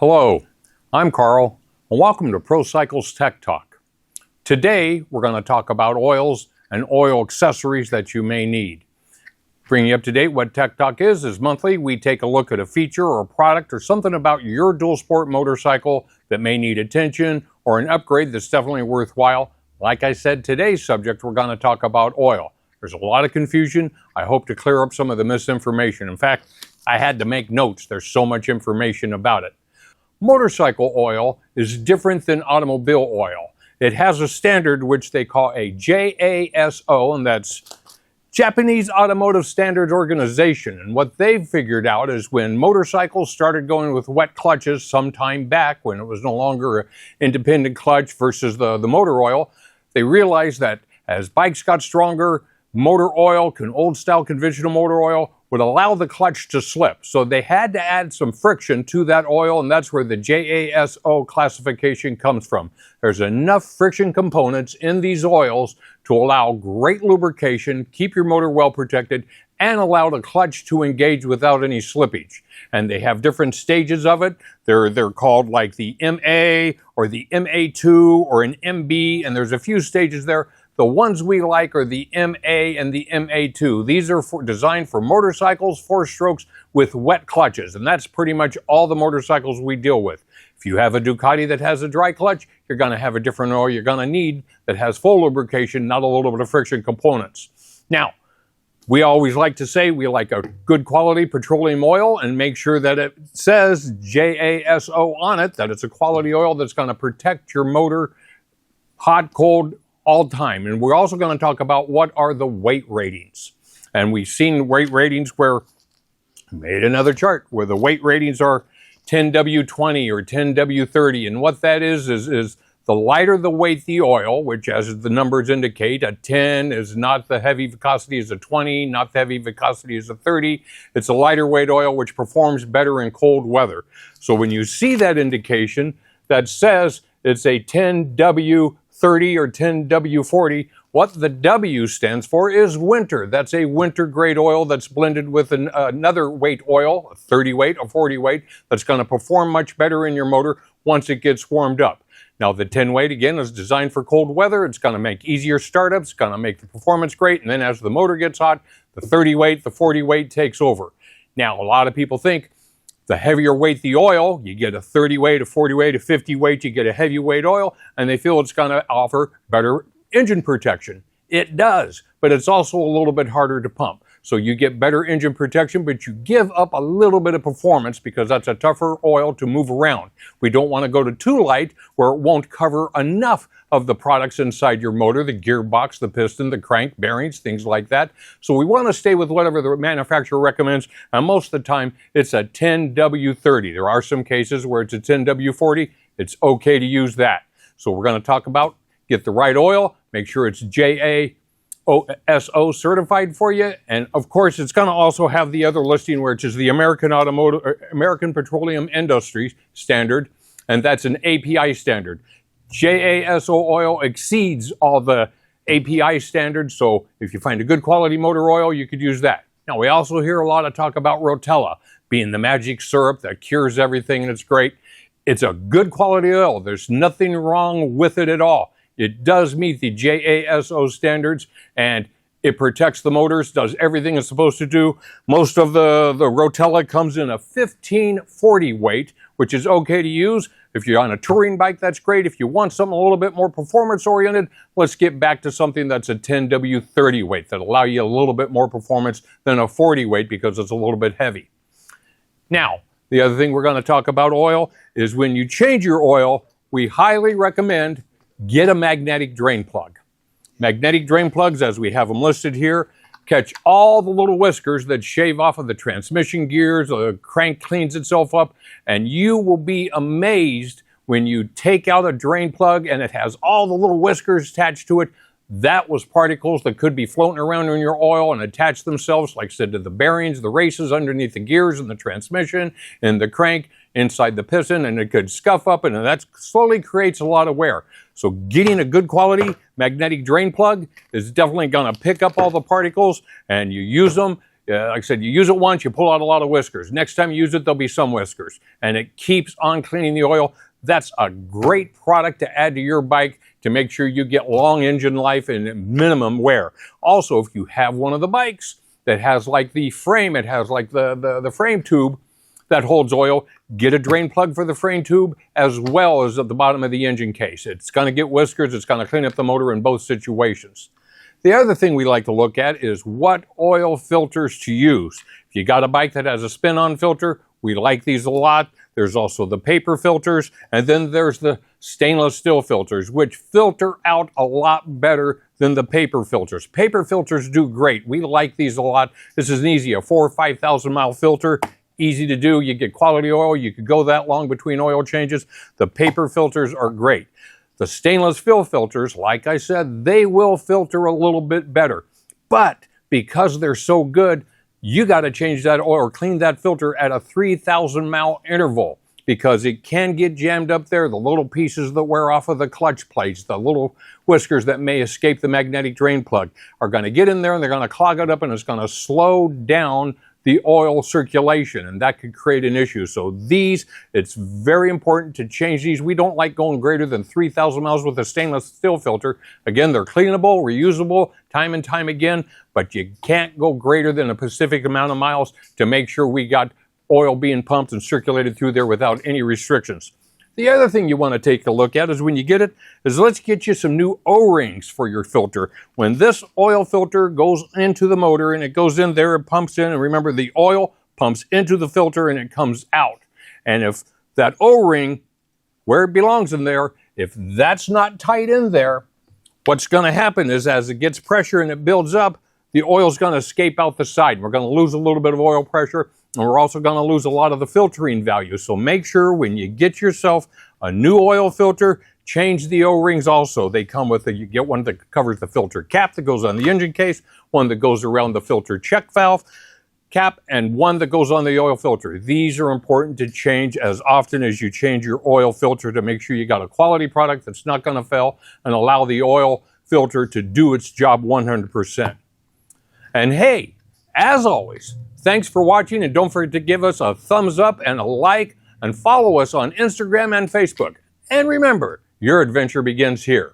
Hello, I'm Carl, and welcome to Pro Cycles Tech Talk. Today, we're going to talk about oils and oil accessories that you may need. Bringing you up to date, what Tech Talk is monthly. We take a look at a feature or a product or something about your dual sport motorcycle that may need attention or an upgrade that's definitely worthwhile. Like I said, today's subject, we're going to talk about oil. There's a lot of confusion. I hope to clear up some of the misinformation. In fact, I had to make notes. There's so much information about it. Motorcycle oil is different than automobile oil. It has a standard which they call a JASO, and that's Japanese Automotive Standards Organization. And what they've figured out is when motorcycles started going with wet clutches some time back, when it was no longer an independent clutch versus the motor oil, they realized that as bikes got stronger, motor oil, old-style conventional motor oil, would allow the clutch to slip. So they had to add some friction to that oil, and that's where the JASO classification comes from. There's enough friction components in these oils to allow great lubrication, keep your motor well protected, and allow the clutch to engage without any slippage. And they have different stages of it. They're called like the MA or the MA2 or an MB, and there's a few stages there. The ones we like are the MA and the MA2. These are designed for motorcycles, 4-strokes with wet clutches, and that's pretty much all the motorcycles we deal with. If you have a Ducati that has a dry clutch, you're going to have a different oil you're going to need that has full lubrication, not a little bit of friction components. Now, we always like to say we like a good quality petroleum oil and make sure that it says JASO on it, that it's a quality oil that's going to protect your motor hot, cold, all time. And we're also going to talk about what are the weight ratings. And we've seen weight ratings where, made another chart, where the weight ratings are 10W20 or 10W30. And what that is the lighter the weight the oil, which as the numbers indicate, a 10 is not the heavy viscosity as a 20, not the heavy viscosity as a 30. It's a lighter weight oil which performs better in cold weather. So when you see that indication that says it's a 10W30 or 10W40, what the W stands for is winter. That's a winter grade oil that's blended with another weight oil, a 30 weight, a 40 weight, that's going to perform much better in your motor once it gets warmed up. Now the 10 weight again is designed for cold weather. It's going to make easier startups, it's going to make the performance great, and then as the motor gets hot, the 30 weight, the 40 weight takes over. Now a lot of people think the heavier weight the oil, you get a 30 weight, a 40 weight, a 50 weight, you get a heavyweight oil, and they feel it's going to offer better engine protection. It does, but it's also a little bit harder to pump. So you get better engine protection, but you give up a little bit of performance because that's a tougher oil to move around. We don't want to go to too light where it won't cover enough of the products inside your motor, the gearbox, the piston, the crank, bearings, things like that. So we want to stay with whatever the manufacturer recommends, and most of the time it's a 10W30. There are some cases where it's a 10W40. It's okay to use that. So we're going to talk about get the right oil, make sure it's JASO certified for you, and of course it's going to also have the other listing which is the American Petroleum Industry standard, and that's an API standard. JASO oil exceeds all the API standards, so if you find a good quality motor oil, you could use that. Now we also hear a lot of talk about Rotella being the magic syrup that cures everything, and it's great. It's a good quality oil. There's nothing wrong with it at all. It does meet the JASO standards, and it protects the motors, does everything it's supposed to do. Most of the Rotella comes in a 1540 weight, which is okay to use. If you're on a touring bike, that's great. If you want something a little bit more performance-oriented, let's get back to something that's a 10W30 weight that'll allow you a little bit more performance than a 40 weight because it's a little bit heavy. Now, the other thing we're going to talk about oil is when you change your oil, we highly recommend get a magnetic drain plug. Magnetic drain plugs, as we have them listed here, catch all the little whiskers that shave off of the transmission gears, the crank cleans itself up, and you will be amazed when you take out a drain plug and it has all the little whiskers attached to it. That was particles that could be floating around in your oil and attach themselves, like I said, to the bearings, the races underneath the gears and the transmission and the crank inside the piston, and it could scuff up, and that slowly creates a lot of wear. So getting a good quality magnetic drain plug is definitely going to pick up all the particles, and you use them. Like I said, you use it once, you pull out a lot of whiskers. Next time you use it, there'll be some whiskers. And it keeps on cleaning the oil. That's a great product to add to your bike to make sure you get long engine life and minimum wear. Also, if you have one of the bikes that has like the frame, it has like the frame tube that holds oil, get a drain plug for the frame tube as well as at the bottom of the engine case. It's going to get whiskers, it's going to clean up the motor in both situations. The other thing we like to look at is what oil filters to use. If you got a bike that has a spin-on filter, we like these a lot. There's also the paper filters, and then there's the stainless steel filters, which filter out a lot better than the paper filters. Paper filters do great. We like these a lot. This is an easy, a 4,000 or 5,000 mile filter. Easy to do. You get quality oil. You could go that long between oil changes. The paper filters are great. The stainless steel filters, like I said, they will filter a little bit better. But because they're so good, you got to change that oil or clean that filter at a 3,000 mile interval because it can get jammed up there. The little pieces that wear off of the clutch plates, the little whiskers that may escape the magnetic drain plug are going to get in there and they're going to clog it up and it's going to slow down the oil circulation, and that could create an issue. So these, it's very important to change these. We don't like going greater than 3,000 miles with a stainless steel filter. Again, they're cleanable, reusable, time and time again, but you can't go greater than a specific amount of miles to make sure we got oil being pumped and circulated through there without any restrictions. The other thing you want to take a look at is when you get it, is let's get you some new O-rings for your filter. When this oil filter goes into the motor and it goes in there, it pumps in, and remember the oil pumps into the filter and it comes out. And if that O-ring, where it belongs in there, if that's not tight in there, what's going to happen is as it gets pressure and it builds up, the oil's going to escape out the side. We're going to lose a little bit of oil pressure, and we're also going to lose a lot of the filtering value. So make sure when you get yourself a new oil filter, change the O-rings also. They come with you get one that covers the filter cap that goes on the engine case, one that goes around the filter check valve cap, and one that goes on the oil filter. These are important to change as often as you change your oil filter to make sure you got a quality product that's not going to fail and allow the oil filter to do its job 100%. And hey, as always, thanks for watching, and don't forget to give us a thumbs up and a like, and follow us on Instagram and Facebook. And remember, your adventure begins here.